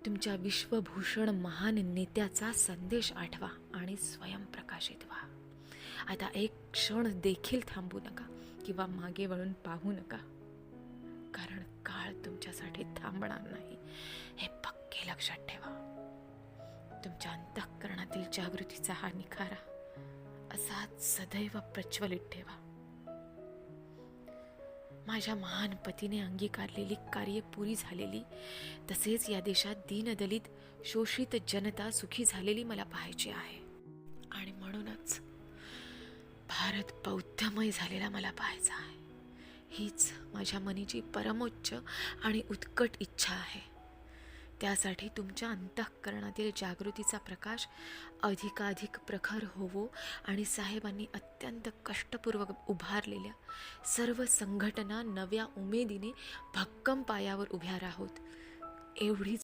तुमच्या विश्वभूषण महान नेत्याचा संदेश आठवा आणि स्वयंप्रकाशित व्हा. आता एक क्षण देखील थांबू नका किंवा मागे वळून पाहू नका, कारण काळ तुमच्यासाठी थांबणार नाही हे पक्के लक्षात ठेवा. तुमच्या अंतःकरणातील जागृतीचा हा निखारा असाच सदैव प्रज्वलित ठेवा. माझ्या महान पतीने अंगीकारलेली कार्ये पुरी झालेली, तसेच या देशात दीनदलित शोषित जनता सुखी झालेली मला पाहायची आहे. आणि म्हणूनच भारत बौद्धमय झालेला मला पाहायचा आहे. हीच माझ्या मनीची परमोच्च आणि उत्कट इच्छा आहे. त्यासाठी तुमच्या अंतःकरणातील जागृतीचा प्रकाश अधिकाधिक प्रखर होवो आणि साहेबांनी अत्यंत कष्टपूर्वक उभारलेल्या सर्व संघटना नव्या उमेदीने भक्कम पायावर उभ्या राहोत, एवढीच